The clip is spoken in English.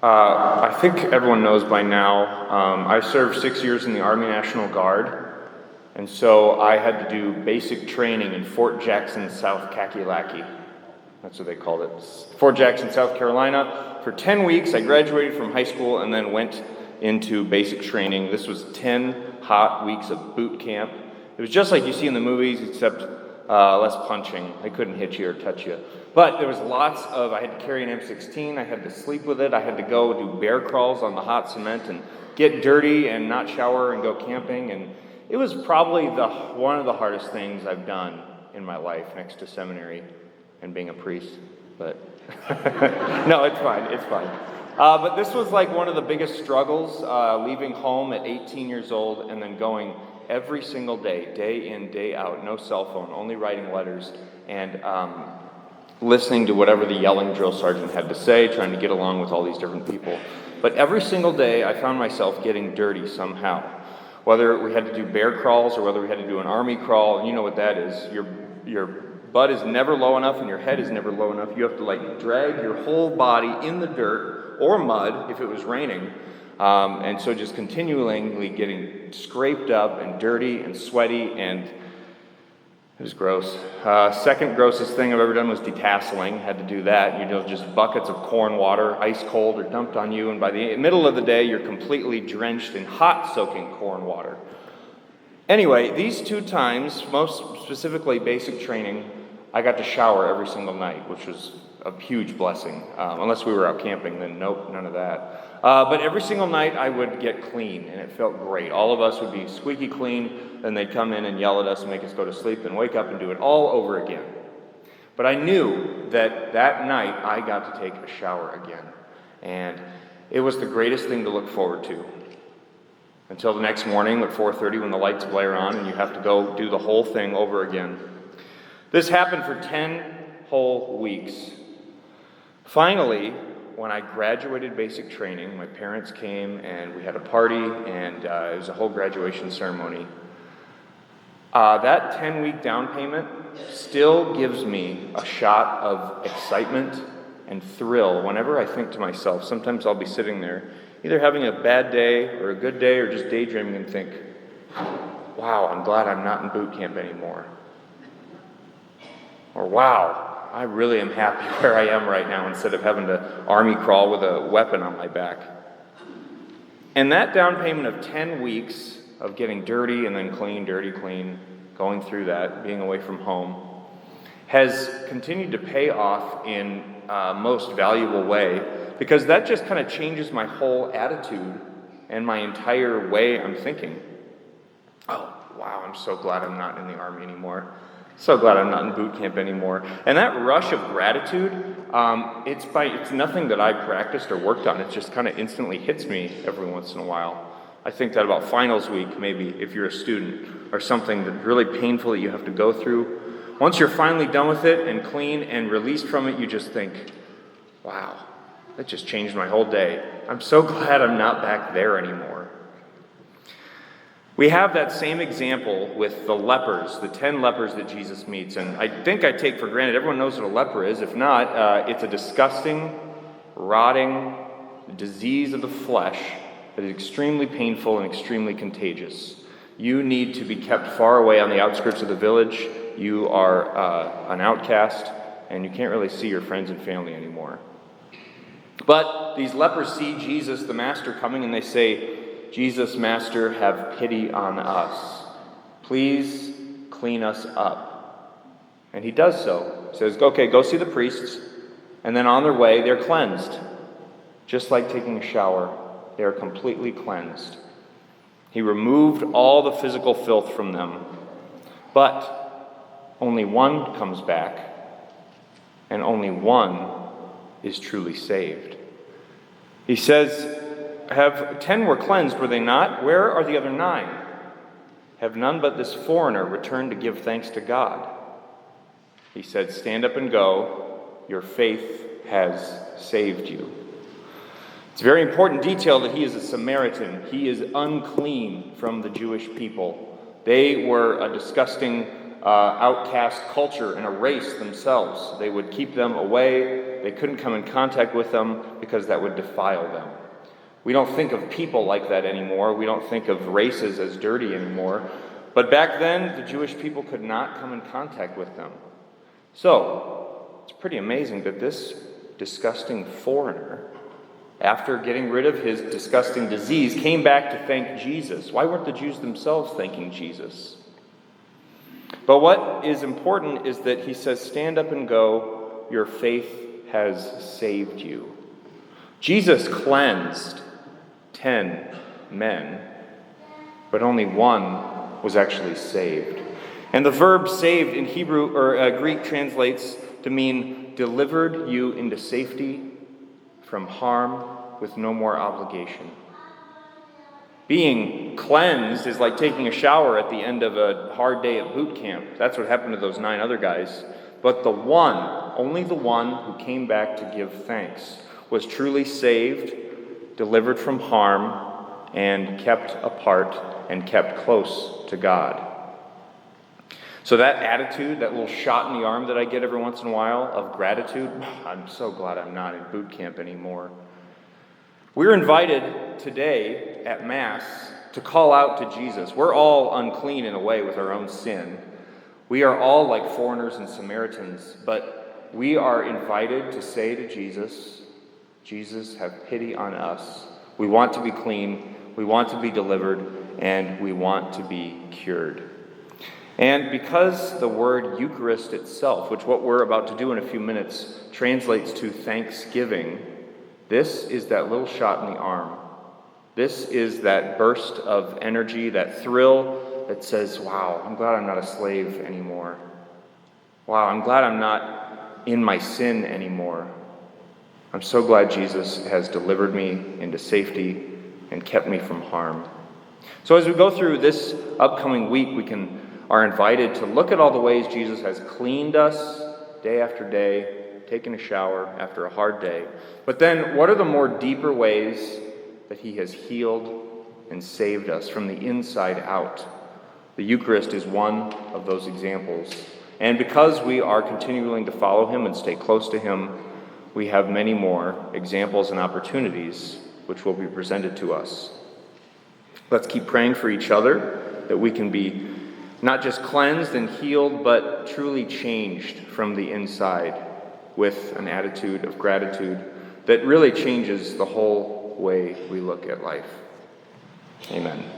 I think everyone knows by now, I served 6 years in the Army National Guard, and so I had to do basic training in Fort Jackson, South Kakalaki. That's what they called it. Fort Jackson, South Carolina. For 10 weeks, I graduated from high school and then went into basic training. This was 10 hot weeks of boot camp. It was just like you see in the movies, except less punching. I couldn't hit you or touch you. But there was I had to carry an M16, I had to sleep with it, I had to go do bear crawls on the hot cement and get dirty and not shower and go camping. And it was probably one of the hardest things I've done in my life next to seminary and being a priest. But no, it's fine. But this was like one of the biggest struggles, leaving home at 18 years old and then going every single day, day in, day out, no cell phone, only writing letters, and listening to whatever the yelling drill sergeant had to say, trying to get along with all these different people. But every single day, I found myself getting dirty somehow. Whether we had to do bear crawls or whether we had to do an army crawl, you know what that is. Your butt is never low enough and your head is never low enough. You have to drag your whole body in the dirt or mud if it was raining. And so just continually getting scraped up and dirty and sweaty, and it was gross. Second grossest thing I've ever done was detasseling. Had to do that. Just buckets of corn water, ice cold, are dumped on you, and by the middle of the day, you're completely drenched in hot, soaking corn water. Anyway, these 2 times, most specifically basic training, I got to shower every single night, which was a huge blessing. Unless we were out camping, then nope, none of that. But every single night I would get clean, and it felt great. All of us would be squeaky clean, then they'd come in and yell at us and make us go to sleep and wake up and do it all over again. But I knew that night I got to take a shower again, and it was the greatest thing to look forward to. Until the next morning at 4:30 when the lights blare on and you have to go do the whole thing over again. This happened for 10 whole weeks. Finally, when I graduated basic training, my parents came and we had a party, and it was a whole graduation ceremony. That 10-week down payment still gives me a shot of excitement and thrill whenever I think to myself. Sometimes I'll be sitting there, either having a bad day or a good day or just daydreaming, and think, wow, I'm glad I'm not in boot camp anymore. Or wow, I really am happy where I am right now instead of having to army crawl with a weapon on my back. And that down payment of 10 weeks of getting dirty and then clean, dirty, clean, going through that, being away from home, has continued to pay off in a most valuable way, because that just kind of changes my whole attitude and my entire way I'm thinking. Oh, wow, I'm so glad I'm not in the Army anymore. So glad I'm not in boot camp anymore. And that rush of gratitude, it's nothing that I practiced or worked on. It just kind of instantly hits me every once in a while. I think that about finals week, maybe, if you're a student, or something that's really painful that you have to go through. Once you're finally done with it and clean and released from it, you just think, wow, that just changed my whole day. I'm so glad I'm not back there anymore. We have that same example with the lepers, the 10 lepers that Jesus meets. And I think I take for granted everyone knows what a leper is. If not, it's a disgusting, rotting disease of the flesh that is extremely painful and extremely contagious. You need to be kept far away on the outskirts of the village. You are an outcast, and you can't really see your friends and family anymore. But these lepers see Jesus, the Master, coming, and they say, Jesus, Master, have pity on us. Please clean us up. And he does so. He says, okay, go see the priests. And then on their way, they're cleansed. Just like taking a shower, they are completely cleansed. He removed all the physical filth from them. But only one comes back, and only one is truly saved. He says, 10 were cleansed, were they not? Where are the other 9? Have none but this foreigner returned to give thanks to God? He said, stand up and go. Your faith has saved you. It's a very important detail that he is a Samaritan. He is unclean from the Jewish people. They were a disgusting outcast culture and a race themselves. They would keep them away way. They couldn't come in contact with them because that would defile them. We don't think of people like that anymore. We don't think of races as dirty anymore. But back then, the Jewish people could not come in contact with them. So, it's pretty amazing that this disgusting foreigner, after getting rid of his disgusting disease, came back to thank Jesus. Why weren't the Jews themselves thanking Jesus? But what is important is that he says, stand up and go, your faith has saved you. Jesus cleansed 10 men, but only one was actually saved. And the verb saved in Hebrew or Greek translates to mean delivered you into safety from harm with no more obligation. Being cleansed is like taking a shower at the end of a hard day at boot camp. That's what happened to those 9 other guys. But the one, only the one who came back to give thanks, was truly saved, delivered from harm, and kept apart and kept close to God. So that attitude, that little shot in the arm that I get every once in a while of gratitude, I'm so glad I'm not in boot camp anymore. We're invited today at Mass to call out to Jesus. We're all unclean in a way with our own sin. We are all like foreigners and Samaritans, but we are invited to say to Jesus, Jesus, have pity on us. We want to be clean, we want to be delivered, and we want to be cured. And because the word Eucharist itself, which what we're about to do in a few minutes, translates to thanksgiving, this is that little shot in the arm. This is that burst of energy, that thrill that says, wow, I'm glad I'm not a slave anymore. Wow, I'm glad I'm not in my sin anymore. I'm so glad Jesus has delivered me into safety and kept me from harm. So as we go through this upcoming week, we are invited to look at all the ways Jesus has cleaned us day after day, taken a shower after a hard day. But then, what are the more deeper ways that he has healed and saved us from the inside out? The Eucharist is one of those examples. And because we are continuing to follow him and stay close to him, we have many more examples and opportunities which will be presented to us. Let's keep praying for each other, that we can be not just cleansed and healed, but truly changed from the inside with an attitude of gratitude that really changes the whole way we look at life. Amen.